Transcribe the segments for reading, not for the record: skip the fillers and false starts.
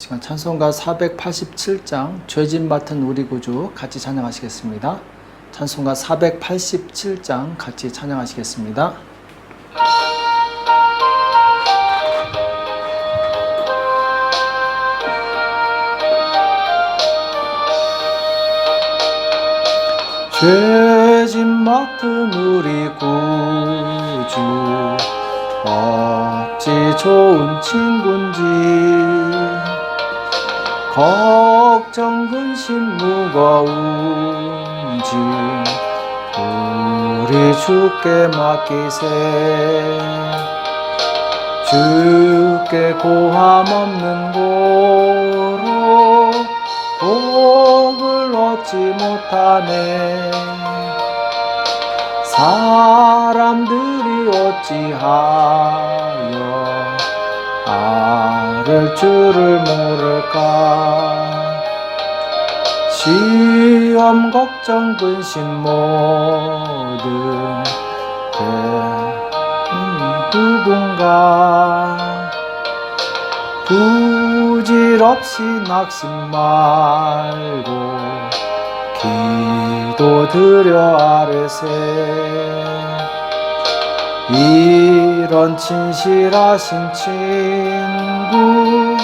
지금 찬송가 487장 죄짐 맡은 우리 구주 같이 찬양하시겠습니다. 찬송가 487장 같이 찬양하시겠습니다. 죄짐 맡은 우리 구주 어찌 좋은 친군지 걱정 근심 무거운지 우리 주께 맡기세. 주께 고함 없는 고로 복을 얻지 못하네. 사람들이 어찌하여 아를 줄을 모를까. 시험 걱정 근심 모든 누군가 부질없이 낙심 말고 기도드려 아뢰세. 이런 친실하신 친구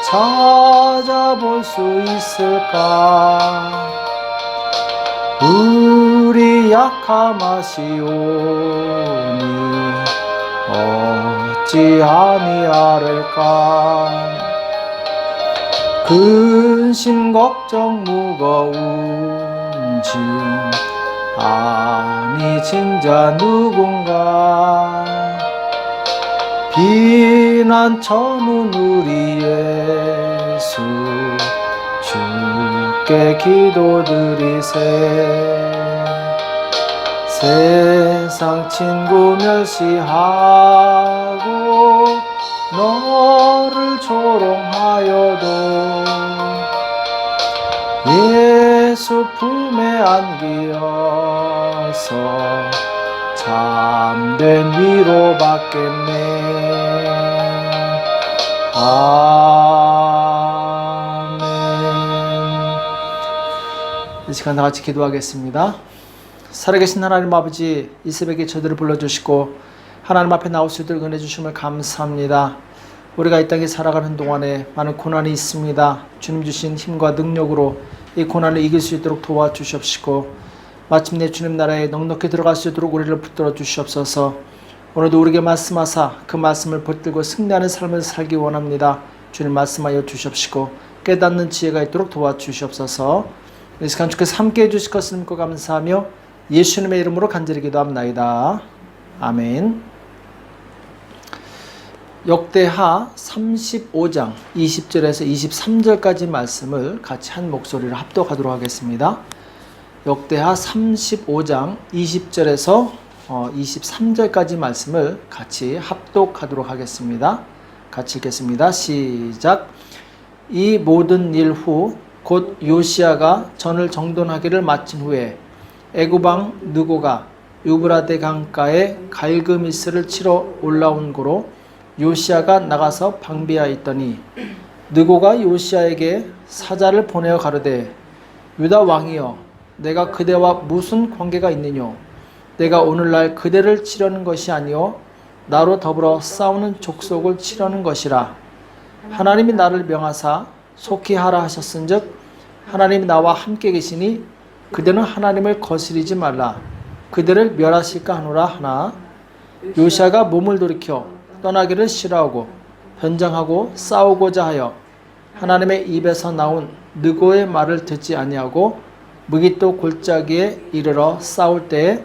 찾아볼 수 있을까. 우리 약함하시오니 어찌 아니하를까. 근심 걱정 무거운지 아니 진짜 누군가. 비난 처문 우리 예수 주께 기도드리세. 세상 친구 멸시하고 너를 조롱하여도 예수 품에 안기어서 참된 위로 받겠네. 아멘. 이 시간 다 같이 기도하겠습니다. 살아계신 하나님 아버지, 이 새벽에 저들을 불러주시고 하나님 앞에 나올 수 있도록 은혜 주심을 감사합니다. 우리가 이 땅에 살아가는 동안에 많은 고난이 있습니다. 주님 주신 힘과 능력으로 이 고난을 이길 수 있도록 도와주시옵시고 마침내 주님 나라에 넉넉히 들어갈 수 있도록 우리를 붙들어 주시옵소서. 오늘도 우리에게 말씀하사 그 말씀을 붙들고 승리하는 삶을 살기 원합니다. 주님 말씀하여 주시옵시고 깨닫는 지혜가 있도록 도와주시옵소서. 이 시간 주께서 함께 해주실 것을 믿고 감사하며 예수님의 이름으로 간절히 기도합나이다. 아멘. 역대하 35장 20절에서 23절까지 말씀을 같이 한 목소리로 합독하도록 하겠습니다. 역대하 35장 20절에서 23절까지 말씀을 같이 합독하도록 하겠습니다. 같이 읽겠습니다. 시작. 이 모든 일 후 곧 요시야가 전을 정돈하기를 마친 후에 애굽왕 느고가 유브라데 강가에 갈그미스를 치러 올라온 고로 요시야가 나가서 방비하였더니 느고가 요시야에게 사자를 보내어 가로되 유다 왕이여, 내가 그대와 무슨 관계가 있느뇨. 내가 오늘날 그대를 치려는 것이 아니요 나로 더불어 싸우는 족속을 치려는 것이라. 하나님이 나를 명하사 속히 하라 하셨은즉 하나님이 나와 함께 계시니 그대는 하나님을 거스리지 말라. 그대를 멸하실까 하노라 하나 요시야가 몸을 돌이켜 떠나기를 싫어하고 변장하고 싸우고자 하여 하나님의 입에서 나온 느고의 말을 듣지 아니하고 무기또 골짜기에 이르러 싸울 때에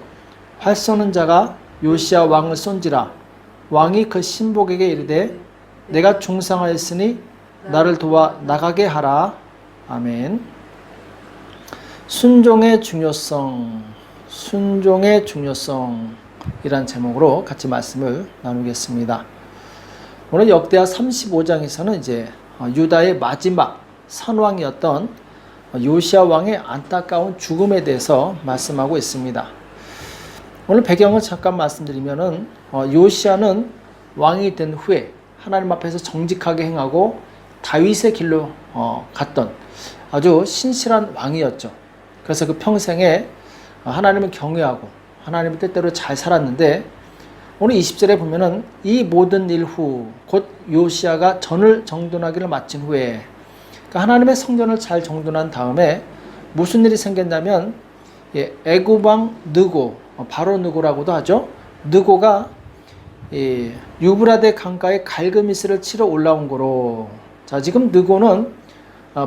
활 쏘는 자가 요시야 왕을 쏜지라. 왕이 그 신복에게 이르되 내가 중상하였으니 나를 도와 나가게 하라. 아멘. 순종의 중요성, 순종의 중요성이란 제목으로 같이 말씀을 나누겠습니다. 오늘 역대하 35장에서는 이제 유다의 마지막 선왕이었던 요시야 왕의 안타까운 죽음에 대해서 말씀하고 있습니다. 오늘 배경을 잠깐 말씀드리면은 요시야는 왕이 된 후에 하나님 앞에서 정직하게 행하고 다윗의 길로 갔던 아주 신실한 왕이었죠. 그래서 그 평생에 하나님을 경외하고 하나님의 뜻대로 잘 살았는데, 오늘 20절에 보면은 이 모든 일 후 곧 요시야가 전을 정돈하기를 마친 후에, 그러니까 하나님의 성전을 잘 정돈한 다음에 무슨 일이 생겼냐면, 애굽 왕 느고, 바로 느고라고도 하죠. 느고가 유브라데 강가에 갈그미스를 치러 올라온 거로. 자, 지금 느고는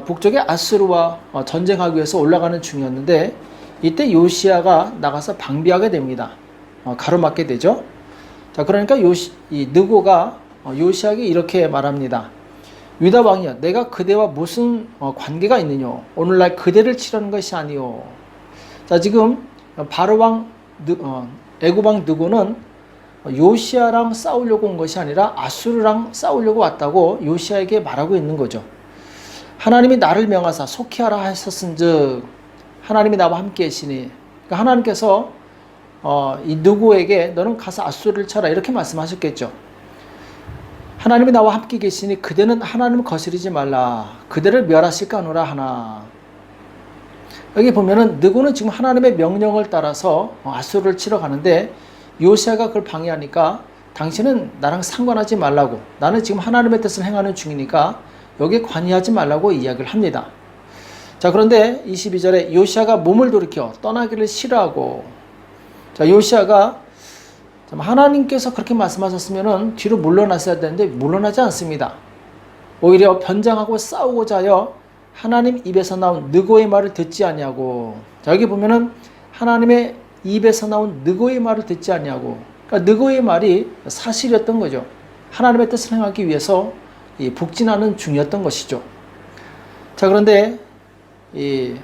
북쪽의 아수르와 전쟁하기 위해서 올라가는 중이었는데, 이때 요시야가 나가서 방비하게 됩니다. 가로막게 되죠. 자, 그러니까 이 느고가 요시야에게 이렇게 말합니다. 유다 왕이여, 내가 그대와 무슨 관계가 있느뇨? 오늘날 그대를 치려는 것이 아니오. 자, 지금 바로 왕 애굽 왕 느고는 요시야랑 싸우려고 온 것이 아니라 아수르랑 싸우려고 왔다고 요시야에게 말하고 있는 거죠. 하나님이 나를 명하사 속히하라 하셨은즉 하나님이 나와 함께 계시니, 그러니까 하나님께서 이 느고에게 너는 가서 아수르를 쳐라 이렇게 말씀하셨겠죠. 하나님이 나와 함께 계시니 그대는 하나님을 거스르지 말라. 그대를 멸하실까 하노라 하나. 여기 보면은 느고는 지금 하나님의 명령을 따라서 아수르를 치러 가는데, 요시야가 그걸 방해하니까 당신은 나랑 상관하지 말라고, 나는 지금 하나님의 뜻을 행하는 중이니까 여기에 관여하지 말라고 이야기를 합니다. 자, 그런데 22절에 요시야가 몸을 돌이켜 떠나기를 싫어하고, 자, 요시야가 하나님께서 그렇게 말씀하셨으면 뒤로 물러났어야 되는데 물러나지 않습니다. 오히려 변장하고 싸우고자 하여 하나님 입에서 나온 느고의 말을 듣지 아니하고, 자, 여기 보면은 하나님의 입에서 나온 느고의 말을 듣지 아니하고, 그러니까 느고의 말이 사실이었던 거죠. 하나님의 뜻을 행하기 위해서 북진하는 중이었던 것이죠. 자, 그런데 이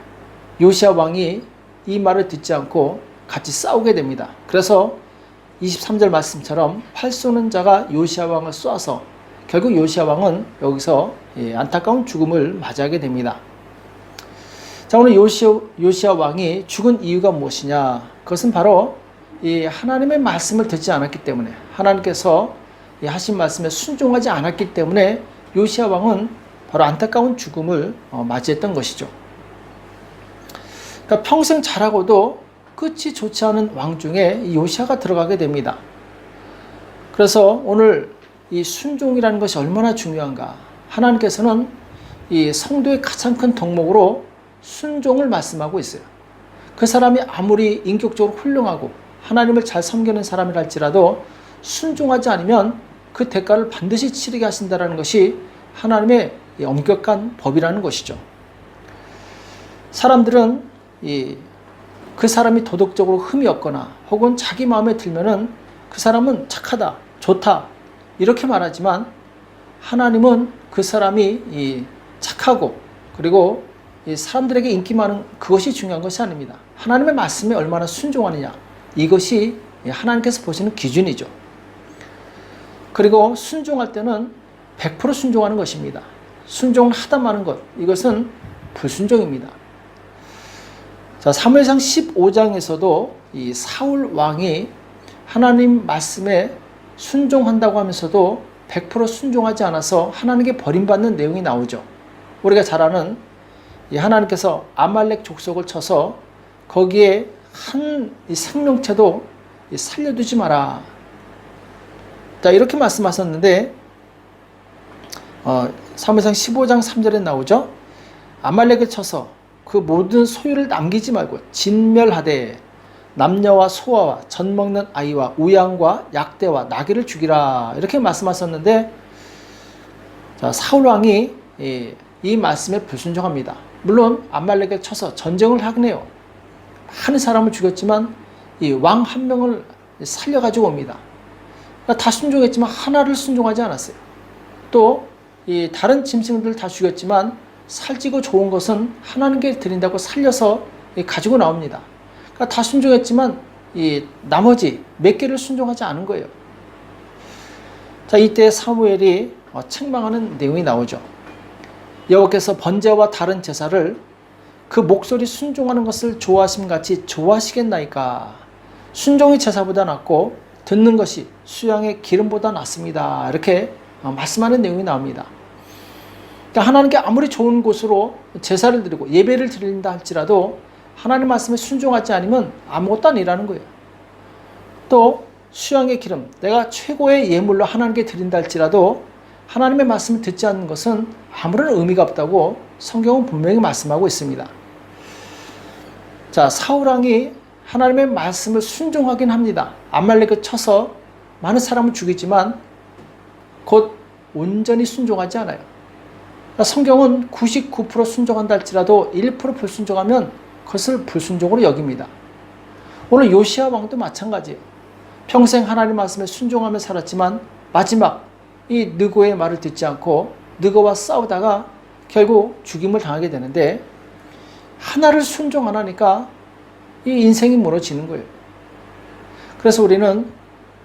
요시야 왕이 이 말을 듣지 않고 같이 싸우게 됩니다. 그래서 23절 말씀처럼 활 쏘는 자가 요시야 왕을 쏘아서 결국 요시야 왕은 여기서 안타까운 죽음을 맞이하게 됩니다. 자, 오늘 요시야 왕이 죽은 이유가 무엇이냐? 그것은 바로 이 하나님의 말씀을 듣지 않았기 때문에, 하나님께서 하신 말씀에 순종하지 않았기 때문에 요시야 왕은 바로 안타까운 죽음을 맞이했던 것이죠. 그러니까 평생 잘하고도 끝이 좋지 않은 왕 중에 이 요시야가 들어가게 됩니다. 그래서 오늘 이 순종이라는 것이 얼마나 중요한가? 하나님께서는 이 성도의 가장 큰 덕목으로 순종을 말씀하고 있어요. 그 사람이 아무리 인격적으로 훌륭하고 하나님을 잘 섬기는 사람이랄지라도 순종하지 않으면 그 대가를 반드시 치르게 하신다는 것이 하나님의 엄격한 법이라는 것이죠. 사람들은 그 사람이 도덕적으로 흠이 없거나 혹은 자기 마음에 들면은 그 사람은 착하다, 좋다 이렇게 말하지만, 하나님은 그 사람이 착하고 그리고 사람들에게 인기 많은 그것이 중요한 것이 아닙니다. 하나님의 말씀에 얼마나 순종하느냐, 이것이 하나님께서 보시는 기준이죠. 그리고 순종할 때는 100% 순종하는 것입니다. 순종을 하다 마는 것, 이것은 불순종입니다. 자, 사무엘상 15장에서도 이 사울 왕이 하나님 말씀에 순종한다고 하면서도 100% 순종하지 않아서 하나님께 버림받는 내용이 나오죠. 우리가 잘 아는 하나님께서 아말렉 족속을 쳐서 거기에 한 생명체도 살려두지 마라. 자, 이렇게 말씀하셨는데 사무엘상 15장 3절에 나오죠. 아말렉을 쳐서 그 모든 소유를 남기지 말고 진멸하되 남녀와 소아와 젖 먹는 아이와 우양과 약대와 나귀를 죽이라, 이렇게 말씀하셨는데, 자, 사울 왕이 이 말씀에 불순종합니다. 물론 아말렉을 쳐서 전쟁을 하네요. 많은 사람을 죽였지만 이 왕 한 명을 살려가지고 옵니다. 그러니까 다 순종했지만 하나를 순종하지 않았어요. 또 이 다른 짐승들 다 죽였지만 살찌고 좋은 것은 하나님께 드린다고 살려서 가지고 나옵니다. 그러니까 다 순종했지만 이 나머지 몇 개를 순종하지 않은 거예요. 자, 이때 사무엘이 책망하는 내용이 나오죠. 여호와께서 번제와 다른 제사를 그 목소리 순종하는 것을 좋아하심 같이 좋아하시겠나이까? 순종이 제사보다 낫고 듣는 것이 수양의 기름보다 낫습니다. 이렇게 말씀하는 내용이 나옵니다. 그러니까 하나님께 아무리 좋은 곳으로 제사를 드리고 예배를 드린다 할지라도 하나님 말씀에 순종하지 않으면 아무것도 아니라는 거예요. 또 수양의 기름, 내가 최고의 예물로 하나님께 드린다 할지라도 하나님의 말씀을 듣지 않는 것은 아무런 의미가 없다고 성경은 분명히 말씀하고 있습니다. 자, 사울왕이 하나님의 말씀을 순종하긴 합니다. 아말렉을 쳐서 많은 사람을 죽이지만 곧 온전히 순종하지 않아요. 그러니까 성경은 99% 순종한다 할지라도 1% 불순종하면 그것을 불순종으로 여깁니다. 오늘 요시야 왕도 마찬가지예요. 평생 하나님 말씀에 순종하며 살았지만 마지막 이 느고의 말을 듣지 않고 느고와 싸우다가 결국 죽임을 당하게 되는데 하나를 순종 안 하니까 이 인생이 무너지는 거예요. 그래서 우리는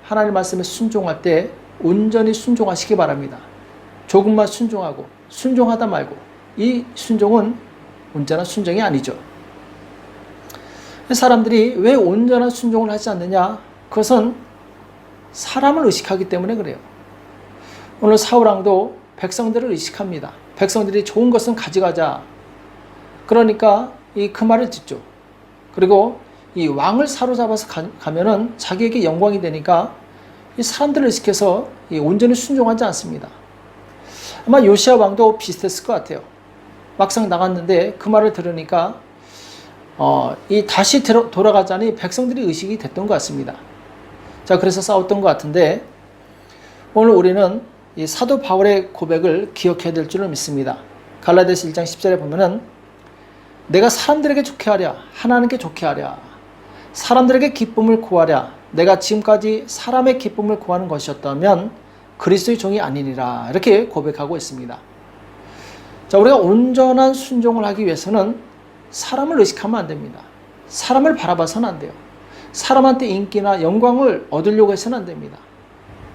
하나님 말씀에 순종할 때 온전히 순종하시기 바랍니다. 조금만 순종하고 순종하다 말고 이 순종은 온전한 순종이 아니죠. 사람들이 왜 온전한 순종을 하지 않느냐? 그것은 사람을 의식하기 때문에 그래요. 오늘 사울왕도 백성들을 의식합니다. 백성들이 좋은 것은 가져가자. 그러니까 그 말을 듣죠. 그리고 이 왕을 사로잡아서 가면은 자기에게 영광이 되니까 이 사람들을 의식해서 온전히 순종하지 않습니다. 아마 요시야 왕도 비슷했을 것 같아요. 막상 나갔는데 그 말을 들으니까 다시 돌아가자니 백성들이 의식이 됐던 것 같습니다. 자, 그래서 싸웠던 것 같은데 오늘 우리는 이 사도 바울의 고백을 기억해야 될 줄을 믿습니다. 갈라디아서 1장 10절에 보면은 내가 사람들에게 좋게 하랴 하나님께 좋게 하랴 사람들에게 기쁨을 구하랴 내가 지금까지 사람의 기쁨을 구하는 것이었다면 그리스도의 종이 아니니라 이렇게 고백하고 있습니다. 자, 우리가 온전한 순종을 하기 위해서는 사람을 의식하면 안 됩니다. 사람을 바라봐서는 안 돼요. 사람한테 인기나 영광을 얻으려고 해서는 안 됩니다.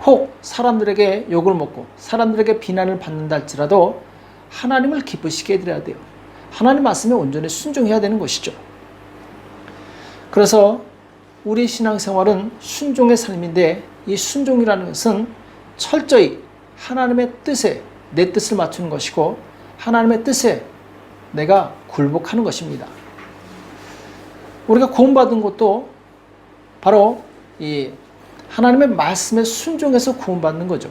혹 사람들에게 욕을 먹고 사람들에게 비난을 받는다 할지라도 하나님을 기쁘시게 해드려야 돼요. 하나님 말씀에 온전히 순종해야 되는 것이죠. 그래서 우리 신앙생활은 순종의 삶인데 이 순종이라는 것은 철저히 하나님의 뜻에 내 뜻을 맞추는 것이고 하나님의 뜻에 내가 굴복하는 것입니다. 우리가 구원받은 것도 바로 이 하나님의 말씀에 순종해서 구원받는 거죠.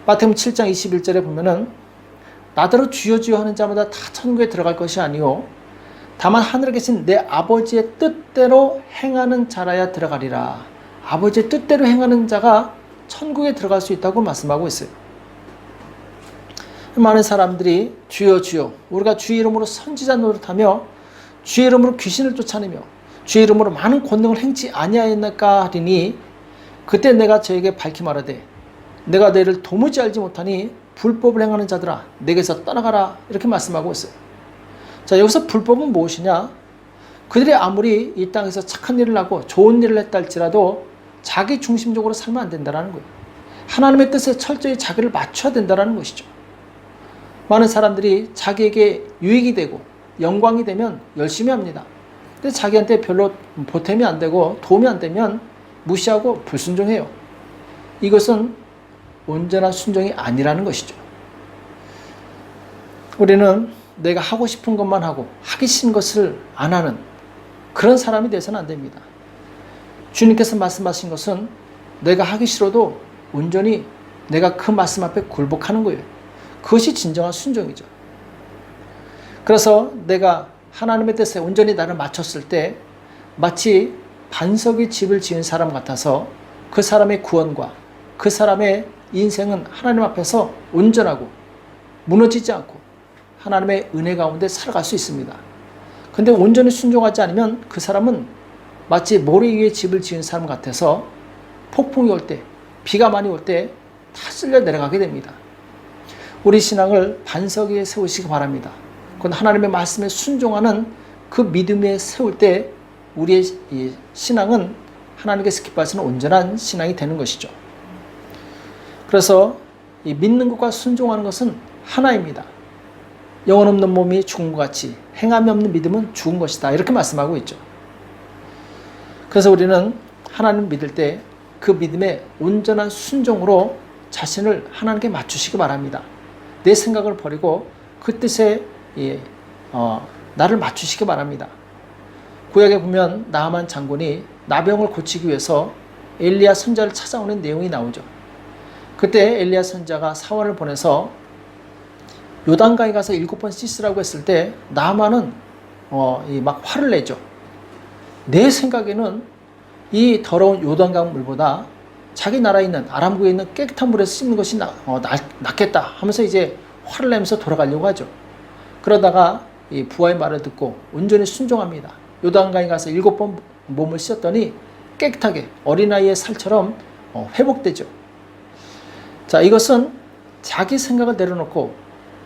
마태복음 7장 21절에 보면은 나더러 주여 주여 하는 자마다 다 천국에 들어갈 것이 아니요 다만 하늘에 계신 내 아버지의 뜻대로 행하는 자라야 들어가리라. 아버지의 뜻대로 행하는 자가 천국에 들어갈 수 있다고 말씀하고 있어요. 많은 사람들이 주여 주여 우리가 주의 이름으로 선지자 노릇하며 주의 이름으로 귀신을 쫓아내며 주의 이름으로 많은 권능을 행치 아니하였나까 하리니 그때 내가 저에게 밝히 말하되 내가 너희를 도무지 알지 못하니 불법을 행하는 자들아 내게서 떠나가라 이렇게 말씀하고 있어요. 자, 여기서 불법은 무엇이냐? 그들이 아무리 이 땅에서 착한 일을 하고 좋은 일을 했다 할지라도 자기 중심적으로 살면 안 된다는 거예요. 하나님의 뜻에 철저히 자기를 맞춰야 된다는 것이죠. 많은 사람들이 자기에게 유익이 되고 영광이 되면 열심히 합니다. 근데 자기한테 별로 보탬이 안 되고 도움이 안 되면 무시하고 불순종해요. 이것은 온전한 순종이 아니라는 것이죠. 우리는 내가 하고 싶은 것만 하고 하기 싫은 것을 안 하는 그런 사람이 되어서는 안 됩니다. 주님께서 말씀하신 것은 내가 하기 싫어도 온전히 내가 그 말씀 앞에 굴복하는 거예요. 그것이 진정한 순종이죠. 그래서 내가 하나님의 뜻에 온전히 나를 맞췄을 때 마치 반석의 집을 지은 사람 같아서 그 사람의 구원과 그 사람의 인생은 하나님 앞에서 온전하고 무너지지 않고 하나님의 은혜 가운데 살아갈 수 있습니다. 근데 온전히 순종하지 않으면 그 사람은 마치 모래 위에 집을 지은 사람 같아서 폭풍이 올 때, 비가 많이 올 때 다 쓸려 내려가게 됩니다. 우리 신앙을 반석 위에 세우시기 바랍니다. 그건 하나님의 말씀에 순종하는 그 믿음에 세울 때 우리의 이 신앙은 하나님께서 기뻐하시는 온전한 신앙이 되는 것이죠. 그래서 이 믿는 것과 순종하는 것은 하나입니다. 영혼 없는 몸이 죽은 것 같이 행함이 없는 믿음은 죽은 것이다. 이렇게 말씀하고 있죠. 그래서 우리는 하나님 믿을 때 그 믿음의 온전한 순종으로 자신을 하나님께 맞추시기 바랍니다. 내 생각을 버리고 그 뜻에 나를 맞추시기 바랍니다. 구약에 보면 나아만 장군이 나병을 고치기 위해서 엘리야 선자를 찾아오는 내용이 나오죠. 그때 엘리야 선자가 사원을 보내서 요단강에 가서 7번 씻으라고 했을 때 나아만은 막 화를 내죠. 내 생각에는 이 더러운 요단강 물보다 자기 나라에 있는 아람국에 있는 깨끗한 물에서 씻는 것이 낫겠다 하면서 이제 화를 내면서 돌아가려고 하죠. 그러다가 이 부하의 말을 듣고 온전히 순종합니다. 요단강에 가서 7번 몸을 씻었더니 깨끗하게 어린아이의 살처럼 회복되죠. 자, 이것은 자기 생각을 내려놓고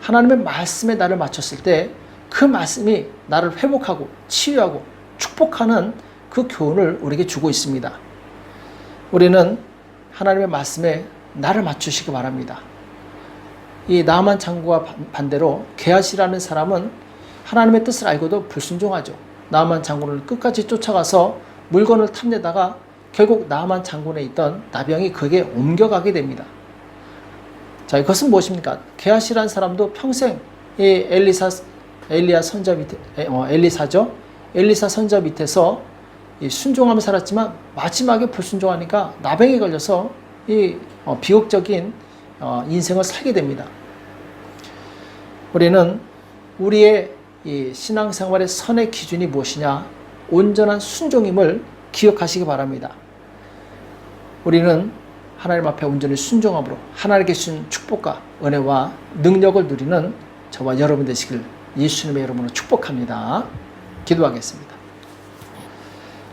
하나님의 말씀에 나를 맞췄을 때 그 말씀이 나를 회복하고 치유하고 축복하는 그 교훈을 우리에게 주고 있습니다. 우리는 하나님의 말씀에 나를 맞추시기 바랍니다. 이 나아만 장군과 반대로 게하시라는 사람은 하나님의 뜻을 알고도 불순종하죠. 나아만 장군을 끝까지 쫓아가서 물건을 탐내다가 결국 나아만 장군에 있던 나병이 그에게 옮겨가게 됩니다. 자, 이것은 무엇입니까? 게하시라는 사람도 평생 이 엘리야 선자 밑에 엘리사죠. 엘리사 선자 밑에서 순종하며 살았지만 마지막에 불순종하니까 나병에 걸려서 이 비극적인 인생을 살게 됩니다. 우리는 우리의 이 신앙생활의 선의 기준이 무엇이냐? 온전한 순종임을 기억하시기 바랍니다. 우리는 하나님 앞에 온전히 순종함으로 하나님께 주신 축복과 은혜와 능력을 누리는 저와 여러분 되시길 예수님의 이름으로 축복합니다. 기도하겠습니다.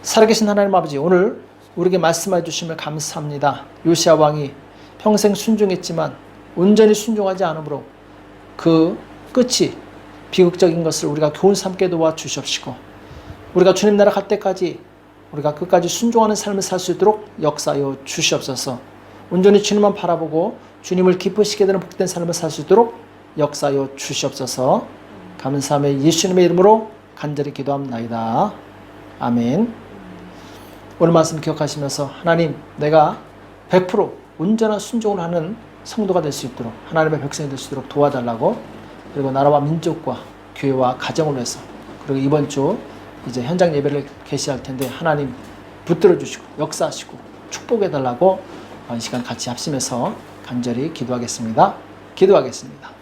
살아계신 하나님 아버지, 오늘 우리에게 말씀해 주심을 감사합니다. 요시야 왕이 평생 순종했지만 온전히 순종하지 않으므로 그 끝이 비극적인 것을 우리가 교훈 삼게 도와주시옵시고, 우리가 주님 나라 갈 때까지 우리가 끝까지 순종하는 삶을 살 수 있도록 역사하여 주시옵소서. 온전히 주님만 바라보고 주님을 기쁘시게 되는 복된 삶을 살 수 있도록 역사하여 주시옵소서. 감사함에 예수님의 이름으로 간절히 기도합나이다. 아멘. 오늘 말씀 기억하시면서 하나님, 내가 100% 온전한 순종을 하는 성도가 될 수 있도록, 하나님의 백성이 될 수 있도록 도와달라고, 그리고 나라와 민족과 교회와 가정을 위해서, 그리고 이번 주 이제 현장 예배를 개시할 텐데 하나님 붙들어 주시고 역사하시고 축복해 달라고 이 시간 같이 합심해서 간절히 기도하겠습니다. 기도하겠습니다.